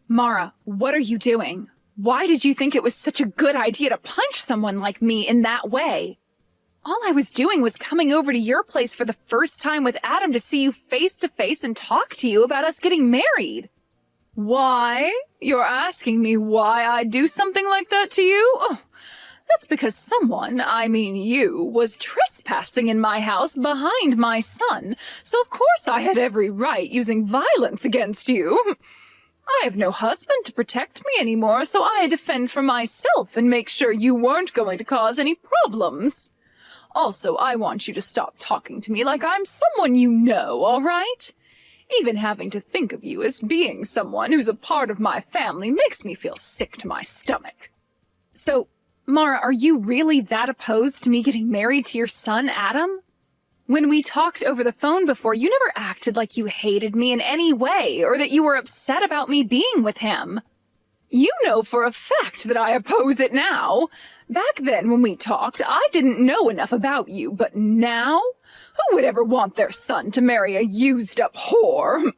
Mara, what are you doing? Why did you think it was such a good idea to punch someone like me in that way? All I was doing was coming over to your place for the first time with Adam to see you face to face and talk to you about us getting married. Why? You're asking me why I'd do something like that to you? Oh, that's because someone, I mean you, was trespassing in my house behind my son, so of course I had every right using violence against you. I have no husband to protect me anymore, so I had to fend for myself and make sure you weren't going to cause any problems. Also, I want you to stop talking to me like I'm someone you know, all right? Even having to think of you as being someone who's a part of my family makes me feel sick to my stomach. So, Mara, are you really that opposed to me getting married to your son, Adam? When we talked over the phone before, you never acted like you hated me in any way or that you were upset about me being with him. You know for a fact that I oppose it now. Back then when we talked, I didn't know enough about you, but now? Who would ever want their son to marry a used-up whore?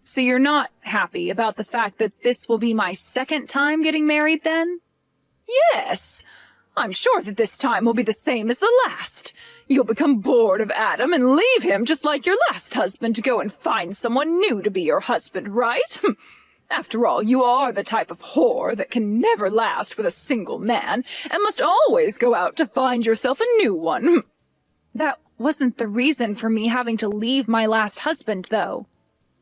So you're not happy about the fact that this will be my second time getting married then? Yes. I'm sure that this time will be the same as the last. You'll become bored of Adam and leave him just like your last husband to go and find someone new to be your husband, right? After all, you are the type of whore that can never last with a single man and must always go out to find yourself a new one. That wasn't the reason for me having to leave my last husband, though.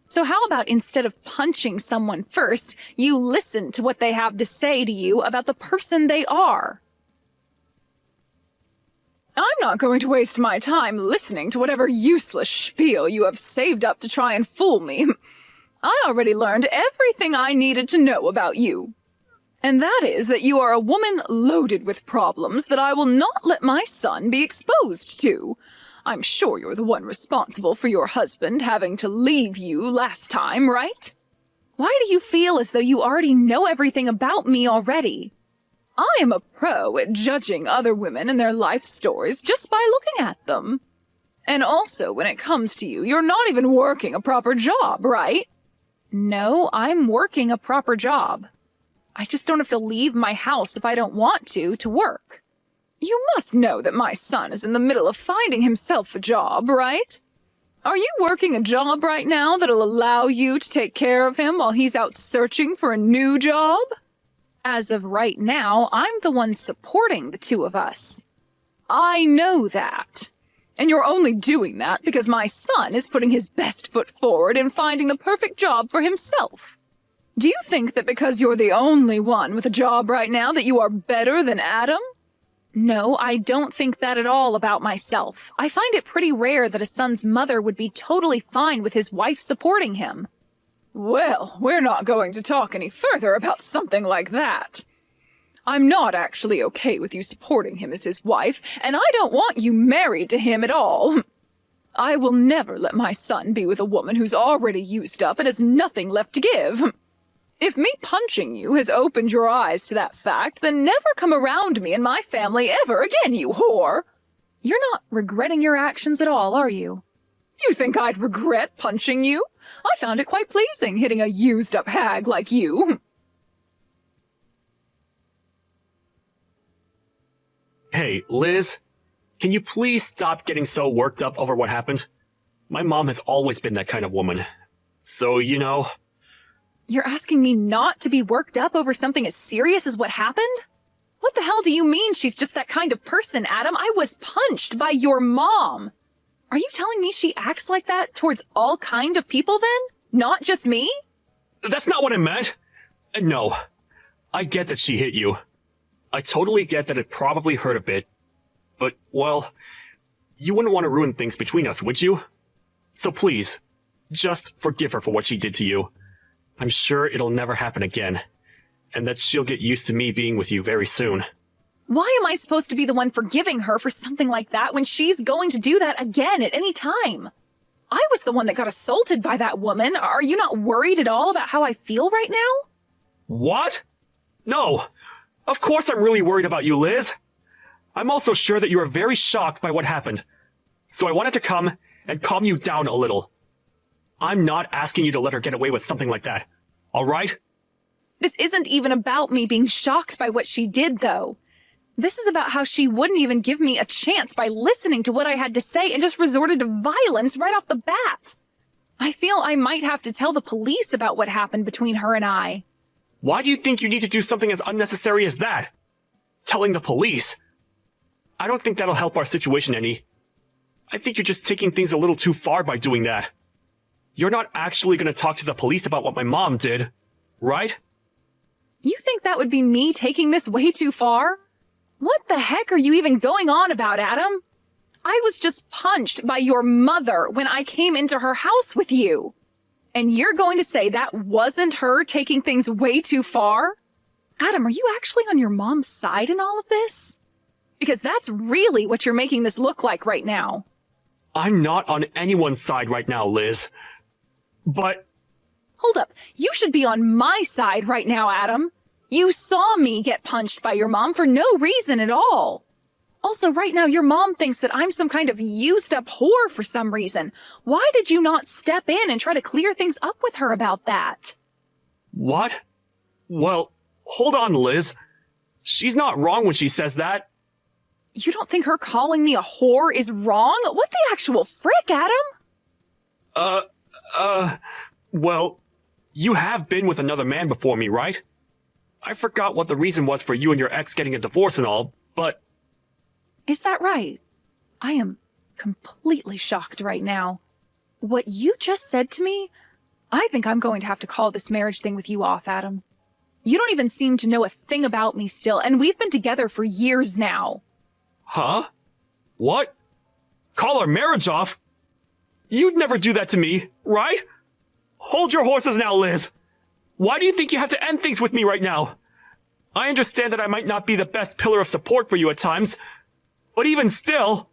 So how about instead of punching someone first, you listen to what they have to say to you about the person they are? I'm not going to waste my time listening to whatever useless spiel you have saved up to try and fool me. I already learned everything I needed to know about you. And that is that you are a woman loaded with problems that I will not let my son be exposed to. I'm sure you're the one responsible for your husband having to leave you last time, right? Why do you feel as though you already know everything about me already? I am a pro at judging other women and their life stories just by looking at them. And also, when it comes to you, you're not even working a proper job, right? No, I'm working a proper job. I just don't have to leave my house if I don't want to work. You must know that my son is in the middle of finding himself a job, right? Are you working a job right now that'll allow you to take care of him while he's out searching for a new job? As of right now, I'm the one supporting the two of us. I know that. And you're only doing that because my son is putting his best foot forward in finding the perfect job for himself. Do you think that because you're the only one with a job right now that you are better than Adam? No, I don't think that at all about myself. I find it pretty rare that a son's mother would be totally fine with his wife supporting him. Well, we're not going to talk any further about something like that. I'm not actually okay with you supporting him as his wife, and I don't want you married to him at all. I will never let my son be with a woman who's already used up and has nothing left to give. If me punching you has opened your eyes to that fact, then never come around me and my family ever again, you whore! You're not regretting your actions at all, are you? You think I'd regret punching you? I found it quite pleasing hitting a used-up hag like you. Hey, Liz, can you please stop getting so worked up over what happened? My mom has always been that kind of woman. So, you know... You're asking me not to be worked up over something as serious as what happened? What the hell do you mean she's just that kind of person, Adam? I was punched by your mom. Are you telling me she acts like that towards all kind of people then? Not just me? That's not what I meant. No, I get that she hit you. I totally get that it probably hurt a bit. But, well, you wouldn't want to ruin things between us, would you? So please, just forgive her for what she did to you. I'm sure it'll never happen again, and that she'll get used to me being with you very soon. Why am I supposed to be the one forgiving her for something like that when she's going to do that again at any time? I was the one that got assaulted by that woman. Are you not worried at all about how I feel right now? What? No. Of course I'm really worried about you, Liz. I'm also sure that you are very shocked by what happened. So I wanted to come and calm you down a little. I'm not asking you to let her get away with something like that, all right? This isn't even about me being shocked by what she did, though. This is about how she wouldn't even give me a chance by listening to what I had to say and just resorted to violence right off the bat. I feel I might have to tell the police about what happened between her and I. Why do you think you need to do something as unnecessary as that? Telling the police? I don't think that'll help our situation any. I think you're just taking things a little too far by doing that. You're not actually going to talk to the police about what my mom did, right? You think that would be me taking this way too far? What the heck are you even going on about, Adam? I was just punched by your mother when I came into her house with you. And you're going to say that wasn't her taking things way too far? Adam, are you actually on your mom's side in all of this? Because that's really what you're making this look like right now. I'm not on anyone's side right now, Liz. But... Hold up. You should be on my side right now, Adam. You saw me get punched by your mom for no reason at all. Also, right now, your mom thinks that I'm some kind of used-up whore for some reason. Why did you not step in and try to clear things up with her about that? What? Well, hold on, Liz. She's not wrong when she says that. You don't think her calling me a whore is wrong? What the actual frick, Adam? Well, you have been with another man before me, right? I forgot what the reason was for you and your ex getting a divorce and all, but... Is that right? I am completely shocked right now. What you just said to me, I think I'm going to have to call this marriage thing with you off, Adam. You don't even seem to know a thing about me still, and we've been together for years now. Huh? What? Call our marriage off? You'd never do that to me, right? Hold your horses now, Liz. Why do you think you have to end things with me right now? I understand that I might not be the best pillar of support for you at times, but even still...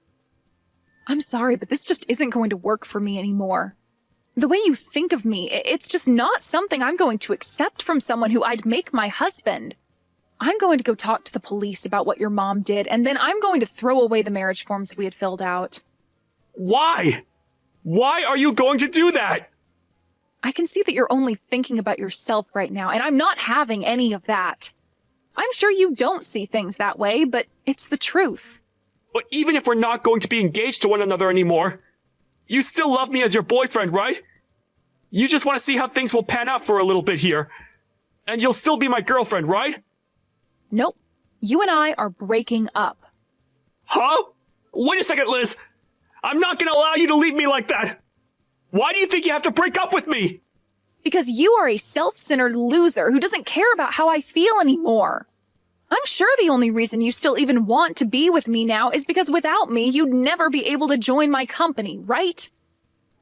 I'm sorry, but this just isn't going to work for me anymore. The way you think of me, it's just not something I'm going to accept from someone who I'd make my husband. I'm going to go talk to the police about what your mom did, and then I'm going to throw away the marriage forms we had filled out. Why? Why are you going to do that? I can see that you're only thinking about yourself right now, and I'm not having any of that. I'm sure you don't see things that way, but it's the truth. But even if we're not going to be engaged to one another anymore, you still love me as your boyfriend, right? You just want to see how things will pan out for a little bit here. And you'll still be my girlfriend, right? Nope. You and I are breaking up. Huh? Wait a second, Liz. I'm not going to allow you to leave me like that. Why do you think you have to break up with me? Because you are a self-centered loser who doesn't care about how I feel anymore. I'm sure the only reason you still even want to be with me now is because without me, you'd never be able to join my company, right?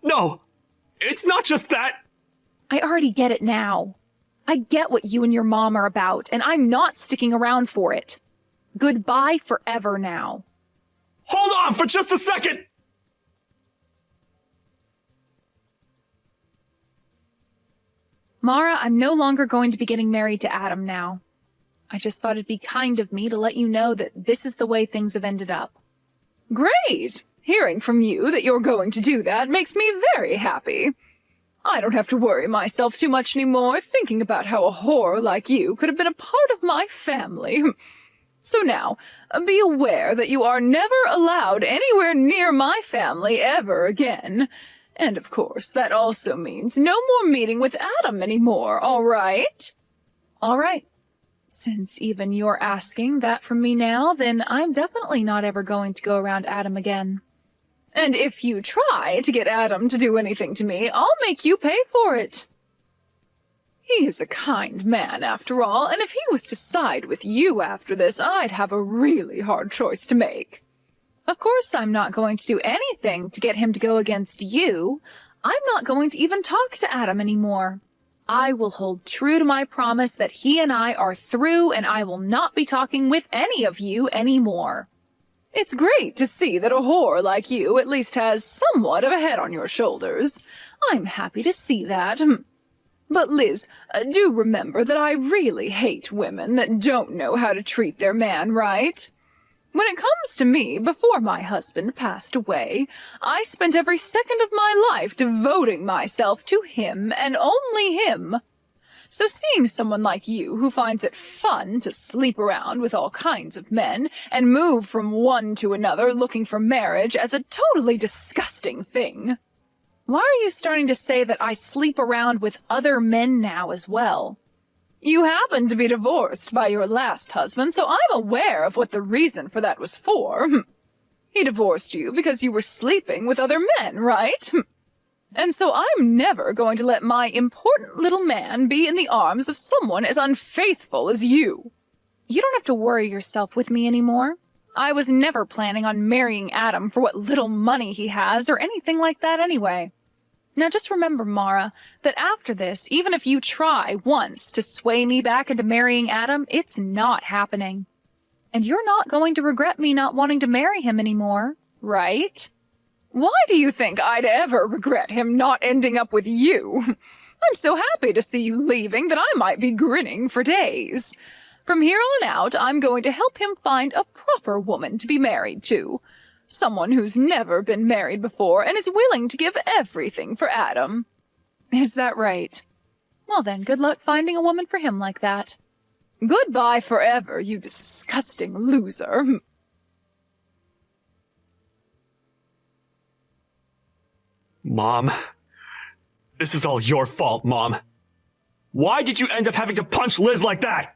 No, it's not just that. I already get it now. I get what you and your mom are about, and I'm not sticking around for it. Goodbye forever now. Hold on for just a second! Mara, I'm no longer going to be getting married to Adam now. I just thought it'd be kind of me to let you know that this is the way things have ended up. Great! Hearing from you that you're going to do that makes me very happy. I don't have to worry myself too much anymore thinking about how a whore like you could have been a part of my family. So now, be aware that you are never allowed anywhere near my family ever again. And of course, that also means no more meeting with Adam anymore, all right? All right. Since even you're asking that from me now, then I'm definitely not ever going to go around Adam again. And if you try to get Adam to do anything to me, I'll make you pay for it. He is a kind man, after all, and if he was to side with you after this, I'd have a really hard choice to make. Of course, I'm not going to do anything to get him to go against you. I'm not going to even talk to Adam anymore. I will hold true to my promise that he and I are through, and I will not be talking with any of you anymore. It's great to see that a whore like you at least has somewhat of a head on your shoulders. I'm happy to see that. But Liz, do remember that I really hate women that don't know how to treat their man right. When it comes to me, before my husband passed away, I spent every second of my life devoting myself to him and only him. So seeing someone like you who finds it fun to sleep around with all kinds of men and move from one to another looking for marriage as a totally disgusting thing. Why are you starting to say that I sleep around with other men now as well? You happened to be divorced by your last husband, so I'm aware of what the reason for that was for. He divorced you because you were sleeping with other men, right? And so I'm never going to let my important little man be in the arms of someone as unfaithful as you. You don't have to worry yourself with me anymore. I was never planning on marrying Adam for what little money he has or anything like that anyway. Now just remember, Mara, that after this, even if you try once to sway me back into marrying Adam, it's not happening. And you're not going to regret me not wanting to marry him anymore, right? Why do you think I'd ever regret him not ending up with you? I'm so happy to see you leaving that I might be grinning for days. From here on out, I'm going to help him find a proper woman to be married to. Someone who's never been married before and is willing to give everything for Adam. Is that right? Well then, good luck finding a woman for him like that. Goodbye forever, you disgusting loser. Mom, this is all your fault, Mom. Why did you end up having to punch Liz like that?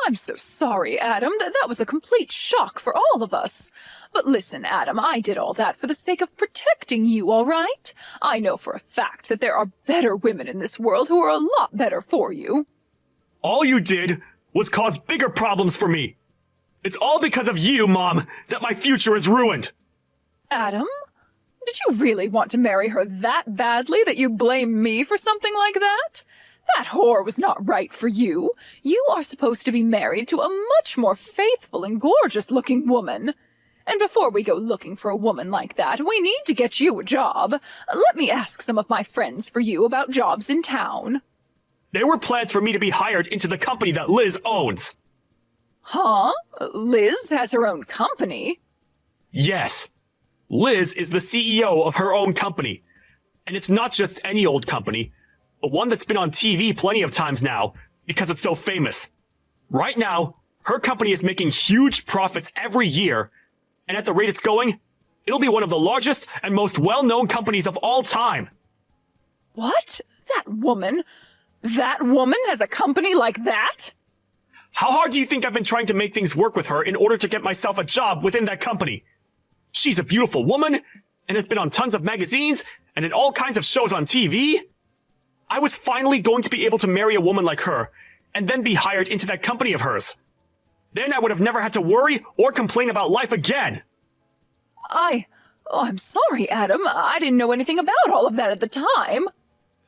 I'm so sorry, Adam. That was a complete shock for all of us. But listen, Adam, I did all that for the sake of protecting you, all right? I know for a fact that there are better women in this world who are a lot better for you. All you did was cause bigger problems for me. It's all because of you, Mom, that my future is ruined. Adam? Did you really want to marry her that badly that you blame me for something like that? That whore was not right for you. You are supposed to be married to a much more faithful and gorgeous-looking woman. And before we go looking for a woman like that, we need to get you a job. Let me ask some of my friends for you about jobs in town. There were plans for me to be hired into the company that Liz owns. Huh? Liz has her own company? Yes. Liz is the CEO of her own company. And it's not just any old company, but one that's been on TV plenty of times now, because it's so famous. Right now, her company is making huge profits every year, and at the rate it's going, it'll be one of the largest and most well-known companies of all time. What? That woman has a company like that? How hard do you think I've been trying to make things work with her in order to get myself a job within that company? She's a beautiful woman, and has been on tons of magazines, and in all kinds of shows on TV. I was finally going to be able to marry a woman like her, and then be hired into that company of hers. Then I would have never had to worry or complain about life again. I'm sorry, Adam. I didn't know anything about all of that at the time.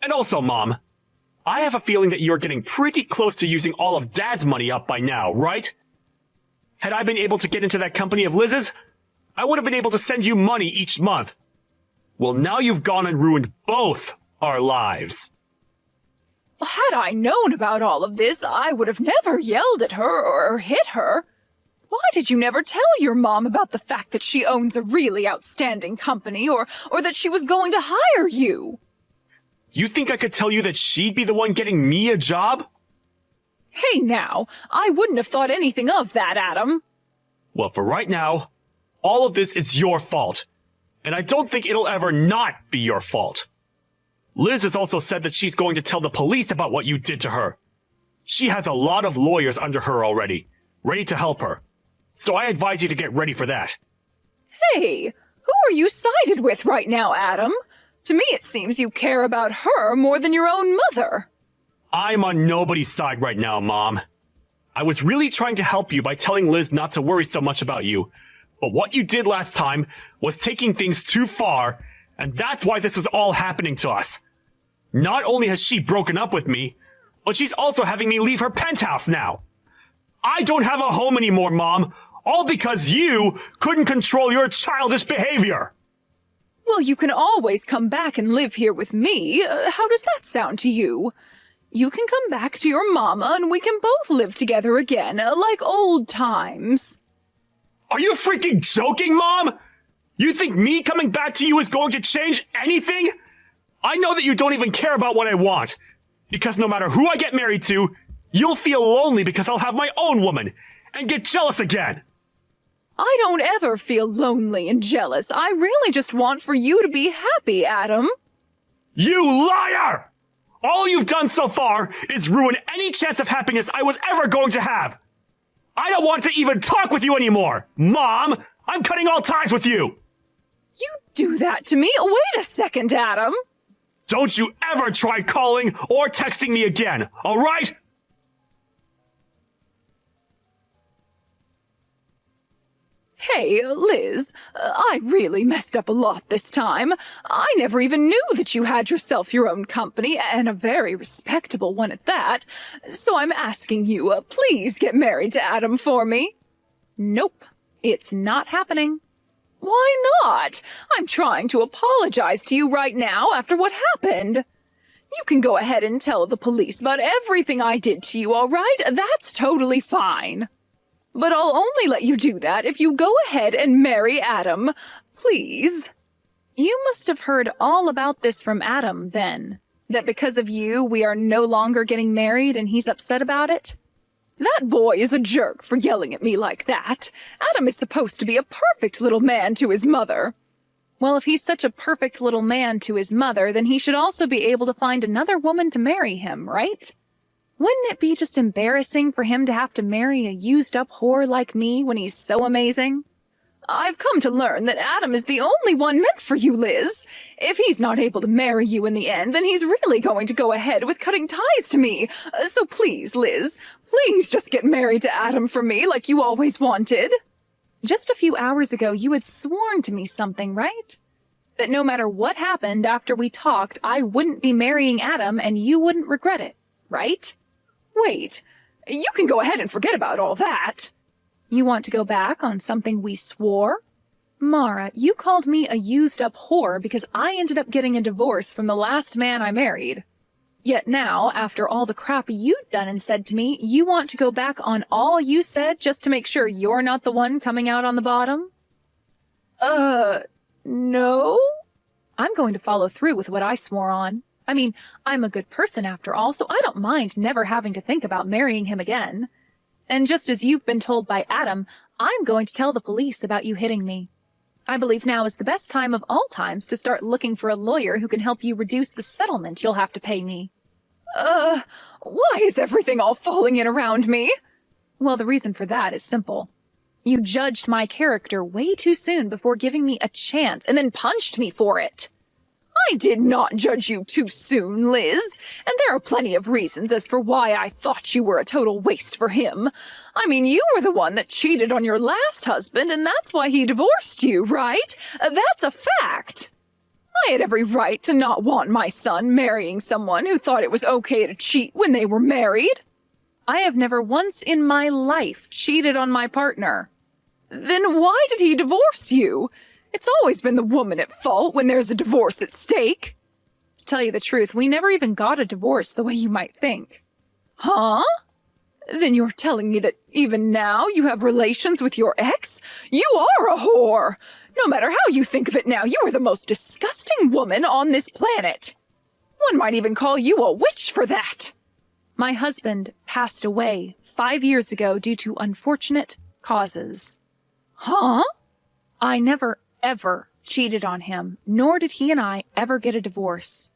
And also, Mom, I have a feeling that you're getting pretty close to using all of Dad's money up by now, right? Had I been able to get into that company of Liz's, I would have been able to send you money each month. Well, now you've gone and ruined both our lives. Had I known about all of this, I would have never yelled at her or hit her. Why did you never tell your mom about the fact that she owns a really outstanding company or that she was going to hire you? You think I could tell you that she'd be the one getting me a job? Hey now, I wouldn't have thought anything of that, Adam. Well, for right now, all of this is your fault. And I don't think it'll ever not be your fault. Liz has also said that she's going to tell the police about what you did to her. She has a lot of lawyers under her already, ready to help her. So I advise you to get ready for that. Hey, who are you sided with right now, Adam? To me it seems you care about her more than your own mother. I'm on nobody's side right now, Mom. I was really trying to help you by telling Liz not to worry so much about you. But what you did last time was taking things too far, and that's why this is all happening to us. Not only has she broken up with me, but she's also having me leave her penthouse now. I don't have a home anymore, Mom, all because you couldn't control your childish behavior. Well, you can always come back and live here with me. How does that sound to you? You can come back to your mama and we can both live together again, like old times. Are you freaking joking, Mom? You think me coming back to you is going to change anything? I know that you don't even care about what I want. Because no matter who I get married to, you'll feel lonely because I'll have my own woman and get jealous again. I don't ever feel lonely and jealous. I really just want for you to be happy, Adam. You liar! All you've done so far is ruin any chance of happiness I was ever going to have. I don't want to even talk with you anymore. Mom, I'm cutting all ties with you. You do that to me? Wait a second, Adam. Don't you ever try calling or texting me again, all right? Hey, Liz, I really messed up a lot this time. I never even knew that you had yourself your own company, and a very respectable one at that. So I'm asking you, please get married to Adam for me. Nope, it's not happening. Why not? I'm trying to apologize to you right now after what happened. You can go ahead and tell the police about everything I did to you, all right? That's totally fine. But I'll only let you do that if you go ahead and marry Adam. Please. You must have heard all about this from Adam, then. That because of you, we are no longer getting married and he's upset about it? That boy is a jerk for yelling at me like that. Adam is supposed to be a perfect little man to his mother. Well, if he's such a perfect little man to his mother, then he should also be able to find another woman to marry him, right? Wouldn't it be just embarrassing for him to have to marry a used-up whore like me when he's so amazing? I've come to learn that Adam is the only one meant for you, Liz. If he's not able to marry you in the end, then he's really going to go ahead with cutting ties to me. So please, Liz, please just get married to Adam for me like you always wanted. Just a few hours ago, you had sworn to me something, right? That no matter what happened after we talked, I wouldn't be marrying Adam and you wouldn't regret it, right? Wait, you can go ahead and forget about all that. You want to go back on something we swore? Mara, you called me a used-up whore because I ended up getting a divorce from the last man I married. Yet now, after all the crap you'd done and said to me, you want to go back on all you said just to make sure you're not the one coming out on the bottom? No? I'm going to follow through with what I swore on. I mean, I'm a good person after all, so I don't mind never having to think about marrying him again. And just as you've been told by Adam, I'm going to tell the police about you hitting me. I believe now is the best time of all times to start looking for a lawyer who can help you reduce the settlement you'll have to pay me. Why is everything all falling in around me? Well, the reason for that is simple. You judged my character way too soon before giving me a chance and then punched me for it. I did not judge you too soon, Liz, and there are plenty of reasons as for why I thought you were a total waste for him. I mean, you were the one that cheated on your last husband, and that's why he divorced you, right? That's a fact. I had every right to not want my son marrying someone who thought it was okay to cheat when they were married. I have never once in my life cheated on my partner. Then why did he divorce you? It's always been the woman at fault when there's a divorce at stake. To tell you the truth, we never even got a divorce the way you might think. Huh? Then you're telling me that even now you have relations with your ex? You are a whore! No matter how you think of it now, you are the most disgusting woman on this planet. One might even call you a witch for that. My husband passed away 5 years ago due to unfortunate causes. Huh? I never ever cheated on him, nor did he and I ever get a divorce.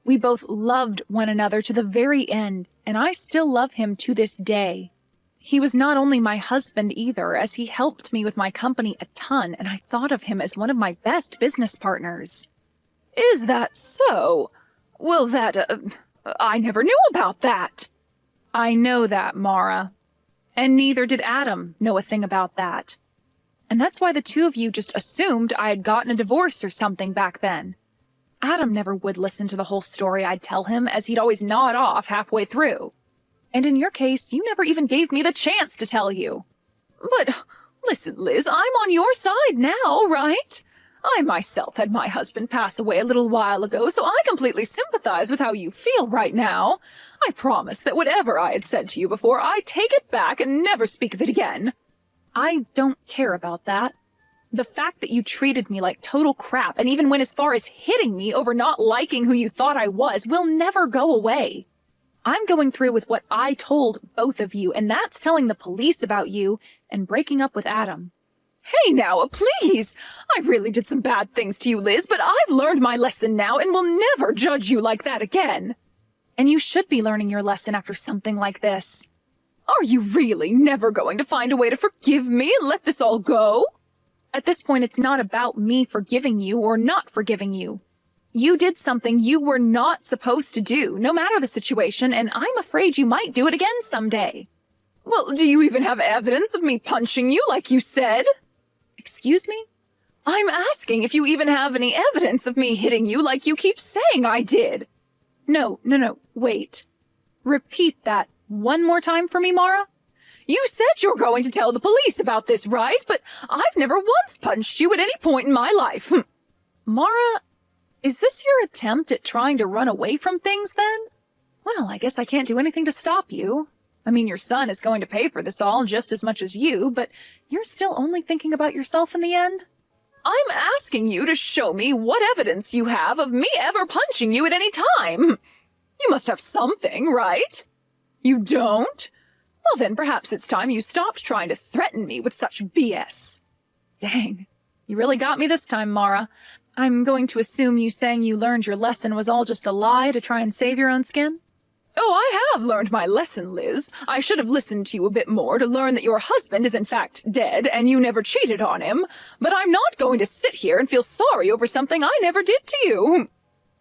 We both loved one another to the very end, and I still love him to this day. He was not only my husband either, as he helped me with my company a ton, and I thought of him as one of my best business partners. Is that so? Well, I never knew about that. I know that, Mara. And neither did Adam know a thing about that. And that's why the two of you just assumed I had gotten a divorce or something back then. Adam never would listen to the whole story I'd tell him, as he'd always nod off halfway through. And in your case, you never even gave me the chance to tell you. But listen, Liz, I'm on your side now, right? I myself had my husband pass away a little while ago, so I completely sympathize with how you feel right now. I promise that whatever I had said to you before, I take it back and never speak of it again. I don't care about that. The fact that you treated me like total crap and even went as far as hitting me over not liking who you thought I was will never go away. I'm going through with what I told both of you, and that's telling the police about you and breaking up with Adam. Hey now, please! I really did some bad things to you, Liz, but I've learned my lesson now and will never judge you like that again. And you should be learning your lesson after something like this. Are you really never going to find a way to forgive me and let this all go? At this point, it's not about me forgiving you or not forgiving you. You did something you were not supposed to do, no matter the situation, and I'm afraid you might do it again someday. Well, do you even have evidence of me punching you like you said? Excuse me? I'm asking if you even have any evidence of me hitting you like you keep saying I did. No, wait. Repeat that one more time for me, Mara. You said you're going to tell the police about this, right? But I've never once punched you at any point in my life. Mara, is this your attempt at trying to run away from things, then? Well, I guess I can't do anything to stop you. I mean, your son is going to pay for this all just as much as you, but you're still only thinking about yourself in the end? I'm asking you to show me what evidence you have of me ever punching you at any time. You must have something, right? You don't? Well, then perhaps it's time you stopped trying to threaten me with such BS. Dang, you really got me this time, Mara. I'm going to assume you saying you learned your lesson was all just a lie to try and save your own skin? Oh, I have learned my lesson, Liz. I should have listened to you a bit more to learn that your husband is in fact dead and you never cheated on him. But I'm not going to sit here and feel sorry over something I never did to you.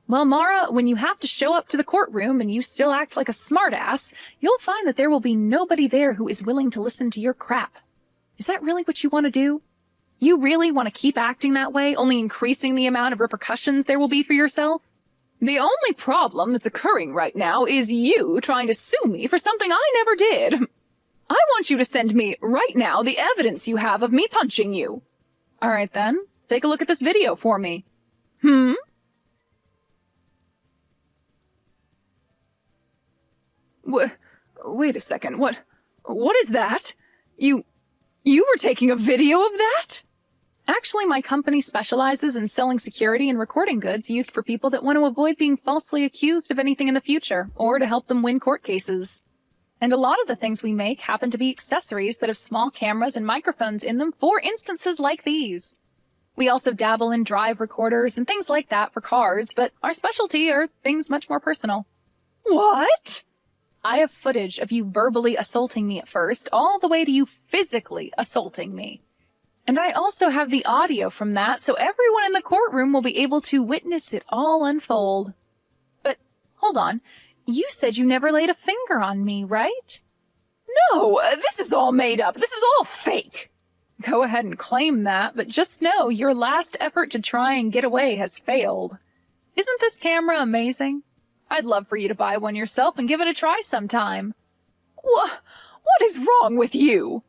Well, Mara, when you have to show up to the courtroom and you still act like a smartass, you'll find that there will be nobody there who is willing to listen to your crap. Is that really what you want to do? You really want to keep acting that way, only increasing the amount of repercussions there will be for yourself? The only problem that's occurring right now is you trying to sue me for something I never did. I want you to send me, right now, the evidence you have of me punching you. All right, then. Take a look at this video for me. Wait a second. What is that? You were taking a video of that? Actually, my company specializes in selling security and recording goods used for people that want to avoid being falsely accused of anything in the future, or to help them win court cases. And a lot of the things we make happen to be accessories that have small cameras and microphones in them for instances like these. We also dabble in drive recorders and things like that for cars, but our specialty are things much more personal. What? I have footage of you verbally assaulting me at first, all the way to you physically assaulting me. And I also have the audio from that, so everyone in the courtroom will be able to witness it all unfold. But, hold on, you said you never laid a finger on me, right? No, this is all made up. This is all fake. Go ahead and claim that, but just know your last effort to try and get away has failed. Isn't this camera amazing? I'd love for you to buy one yourself and give it a try sometime. What is wrong with you?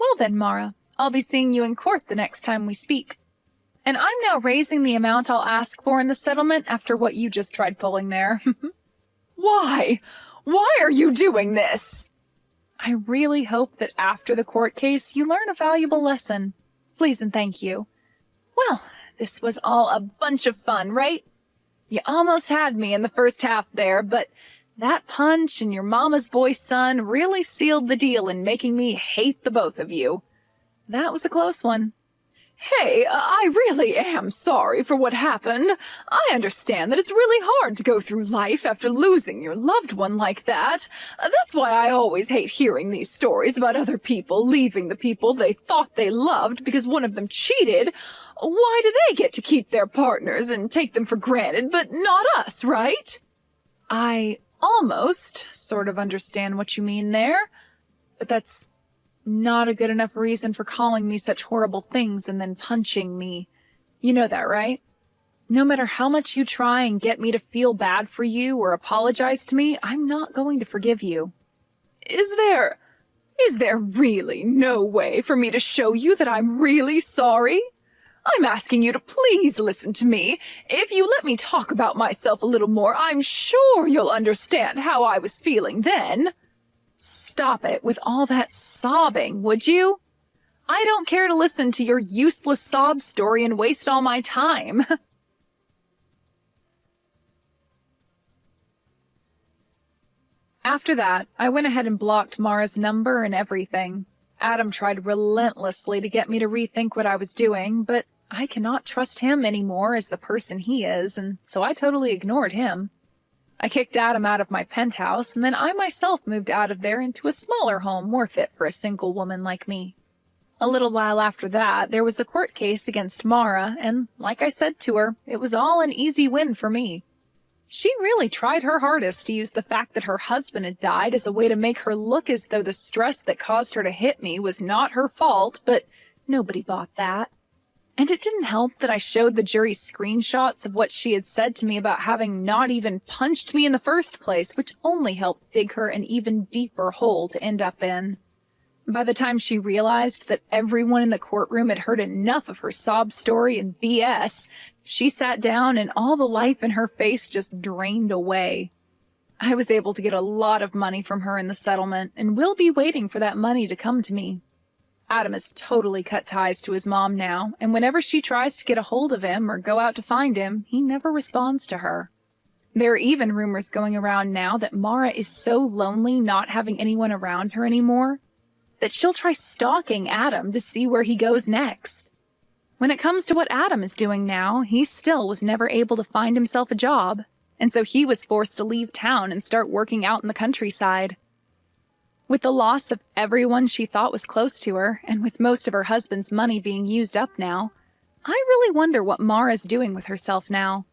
Well then, Mara, I'll be seeing you in court the next time we speak. And I'm now raising the amount I'll ask for in the settlement after what you just tried pulling there. Why? Why are you doing this? I really hope that after the court case you learn a valuable lesson. Please and thank you. Well, this was all a bunch of fun, right? You almost had me in the first half there, but that punch and your mama's boy son really sealed the deal in making me hate the both of you. That was a close one. Hey, I really am sorry for what happened. I understand that it's really hard to go through life after losing your loved one like that. That's why I always hate hearing these stories about other people leaving the people they thought they loved because one of them cheated. Why do they get to keep their partners and take them for granted, but not us, right? I almost sort of understand what you mean there, but that's not a good enough reason for calling me such horrible things and then punching me. You know that, right? No matter how much you try and get me to feel bad for you or apologize to me, I'm not going to forgive you. Is there really no way for me to show you that I'm really sorry? I'm asking you to please listen to me. If you let me talk about myself a little more, I'm sure you'll understand how I was feeling then. Stop it with all that sobbing, would you? I don't care to listen to your useless sob story and waste all my time. After that, I went ahead and blocked Mara's number and everything. Adam tried relentlessly to get me to rethink what I was doing, but I cannot trust him anymore as the person he is, and so I totally ignored him. I kicked Adam out of my penthouse, and then I myself moved out of there into a smaller home more fit for a single woman like me. A little while after that, there was a court case against Mara, and like I said to her, it was all an easy win for me. She really tried her hardest to use the fact that her husband had died as a way to make her look as though the stress that caused her to hit me was not her fault, but nobody bought that. And it didn't help that I showed the jury screenshots of what she had said to me about having not even punched me in the first place, which only helped dig her an even deeper hole to end up in. By the time she realized that everyone in the courtroom had heard enough of her sob story and BS, she sat down and all the life in her face just drained away. I was able to get a lot of money from her in the settlement, and will be waiting for that money to come to me. Adam has totally cut ties to his mom now, and whenever she tries to get a hold of him or go out to find him, he never responds to her. There are even rumors going around now that Mara is so lonely not having anyone around her anymore that she'll try stalking Adam to see where he goes next. When it comes to what Adam is doing now, he still was never able to find himself a job, and so he was forced to leave town and start working out in the countryside. With the loss of everyone she thought was close to her, and with most of her husband's money being used up now, I really wonder what Mara's doing with herself now.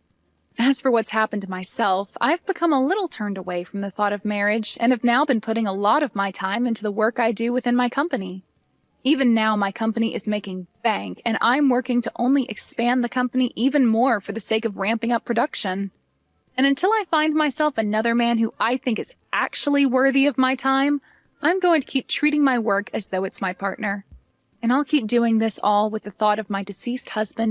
As for what's happened to myself, I've become a little turned away from the thought of marriage and have now been putting a lot of my time into the work I do within my company. Even now, my company is making bank, and I'm working to only expand the company even more for the sake of ramping up production. And until I find myself another man who I think is actually worthy of my time, I'm going to keep treating my work as though it's my partner. And I'll keep doing this all with the thought of my deceased husband